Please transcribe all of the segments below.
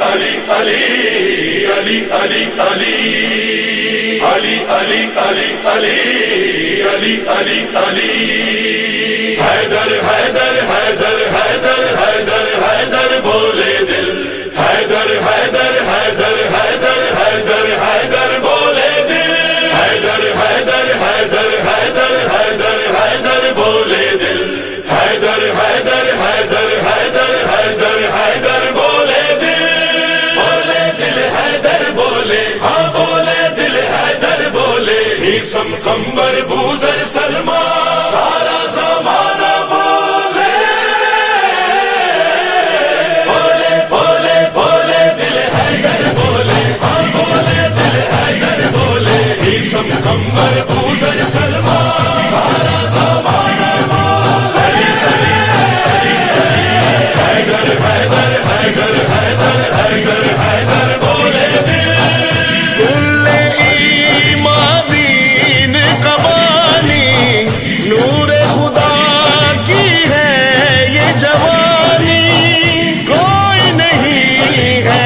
علی علی علی علی علی علی علی علی علی علی علی علی حیدر حیدر حیدر حیدر حیدر حیدر بولے دل حیدر حیدر حیدر حیدر حیدر حیدر بولے دل حیدر حیدر حیدر حیدر حیدر حیدر بولے دل حیدر حیدر حیدر حیدر حیدر حیدر بولے دل حیدر بولے ہاں بولے دل حیدر بولے عیسم قمبر بوذر سلمہ سارا زمانہ بولے بولے بولے بولے دل حیدر بولے ہاں بولے دل حیدر بولے عیسم قمبر بوذر سلمہ سارا زمانہ بولے حیدر حیدر حیدر حیدر حیدر حیدر بولے کل ایمادین قبانی نور خدا کی ہے یہ جوانی کوئی نہیں ہے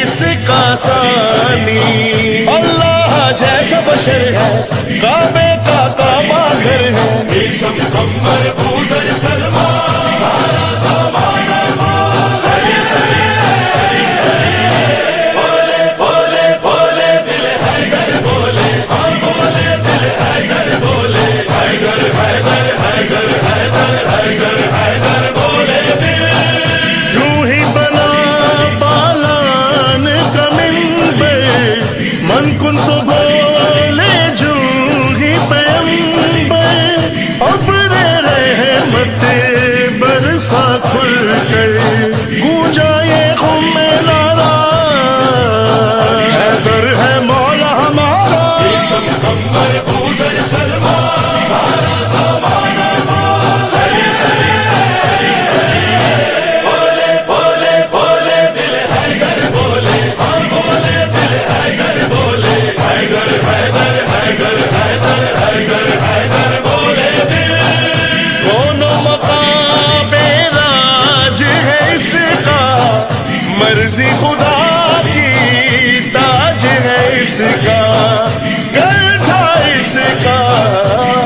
اس کا ثانی اللہ جیسا بشر ہے کعبے کا کعبہ گھر ہے عیسم قمبر بوذر سلمہ سارا زمانہ بولے بولے بولے دل حیدر بولے ہاں بولے دل حیدر بولے حیدر حیدر حیدر حیدر حیدر حیدر بولے جو ہی بنا بالان کا منبر من کن تو بولے جو ہی پیمبر ابر رحمت برسا کھل کر گونجا یہ خم نارا حیدر ہے مولا ہمارا عیسم قمبر بوذر سلمہ سارا زمانہ بولے بولے بولے دل حیدر بولے ہاں بولے دل حیدر بولے حیدر حیدر حیدر حیدر حیدر حیدر بولے کون مقام راج ہے اس کا مرضی خدا کی تاج ہے اس کا کل تھا اس کا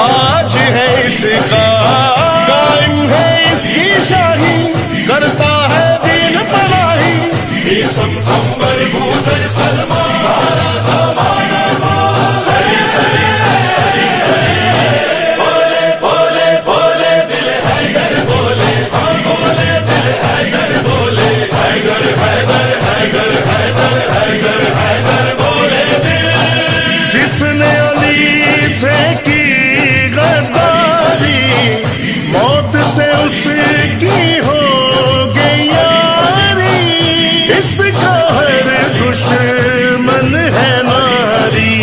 آج ہے اس کا قائم ہے اس کی شاہی کرتا ہے دین پناہی عیسم قمبر بوذر سلمہ سارا زمانہ بولے بولے بولے دل حیدر بولے ہاں بولے دل حیدر بولے حیدر حیدر حیدر حیدر حیدر حیدر بولے جس نے علی سے کی غداری موت سے اس کی ہو گئی یاری اس کا ہر دشمن ہے ناری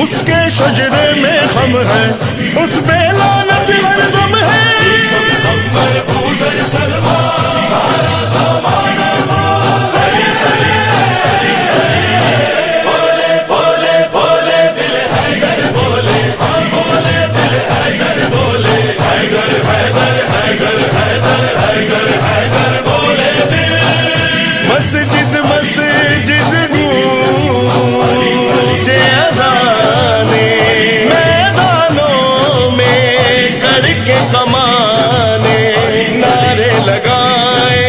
اس کے شجرے میں خم ہے اس بے لعنت ہر دم ہے عیسم قمبر بوذر سلمہ سارا زمانہ بولے بولے بولے دل حیدر بولے ہاں بولے دل حیدر بولے حیدر حیدر حیدر حیدر حیدر حیدر بولے مسجد مسجد گونجے اذانے میدانوں میں کر کے کمانے نعرے لگائے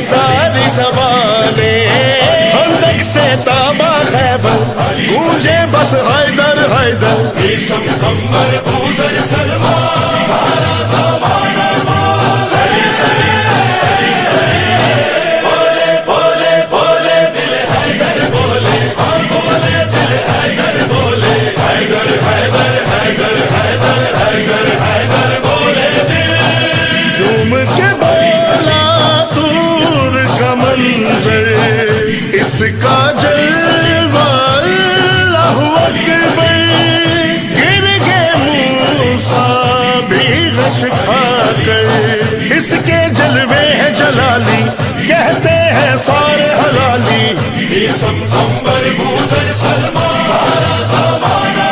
ساری زبانیں خندق سے تابا خیبر گونجے بس حیدر حیدر عیسم قمبر بوذر سلمہ سارا زمانہ بولے بولے بولے دل حیدر بولے ہاں بولے دل حیدر بولے حیدر حیدر حیدر حیدر حیدر حیدر بولے جھوم کے بولا دور کا منظر اس کا جلوہ اللہ اکبر گر گئے موسیٰ بھی غش کھا کر اس کے جلوے ہیں جلالی کہتے ہیں سارے حلالی عیسم قمبر بوذر سلمہ سارا زمانہ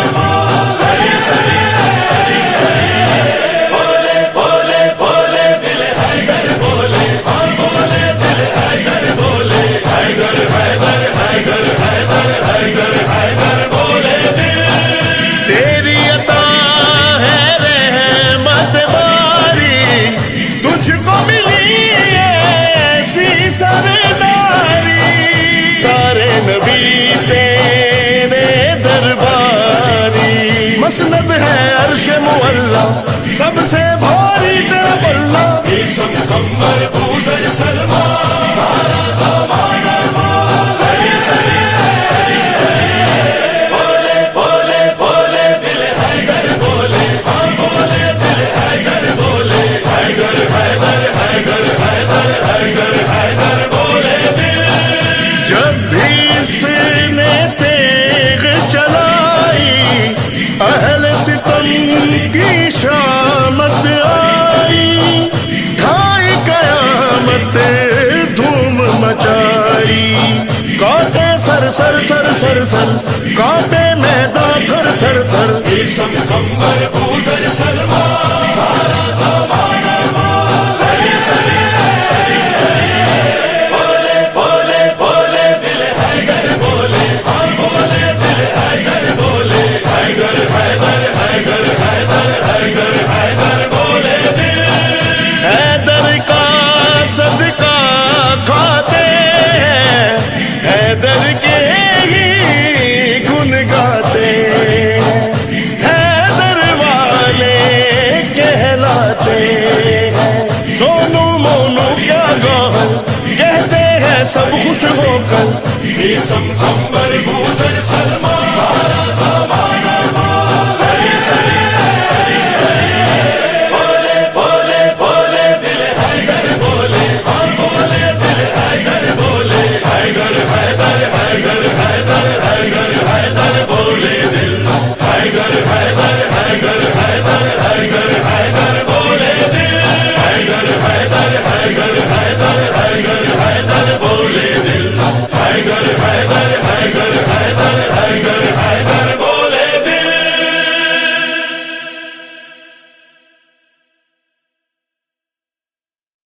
بولے بولے بولے دل حیدر بولے ہاں بولے دل حیدر بولے اللہ سب سے بھاری تیرا پلہ عیسم قمر بوزر سلمان سارا زمانہ بولے بولے بولے دل حیدر بولے ہاں بولے دل حیدر بولے حیدر حیدر حیدر حیدر حیدر حیدر بولے دل جب بھی اس نے تیغ چلائی اہل ستم کی شامت آئی ڈھائی قیامت دھوم مچائی کانپے سر سر سر سر سر کانپے میدان تھر تھر تھر عیسم قمر بوزر سلمان سارا زمانہ بولے بولے بولے دل حیدر بولے ہاں بولے دل حیدر بولے حیدر حیدر حیدر حیدر حیدر حیدر بولے دل حیدر کا صدقہ کھاتے ہیں حیدر کے ہی گن گاتے ہیں حیدر والے کہلاتے ہیں سونو مونو کیا گوہر کہتے ہیں سب خوش ہو کر عیسم قمر بوزر سلمان سارا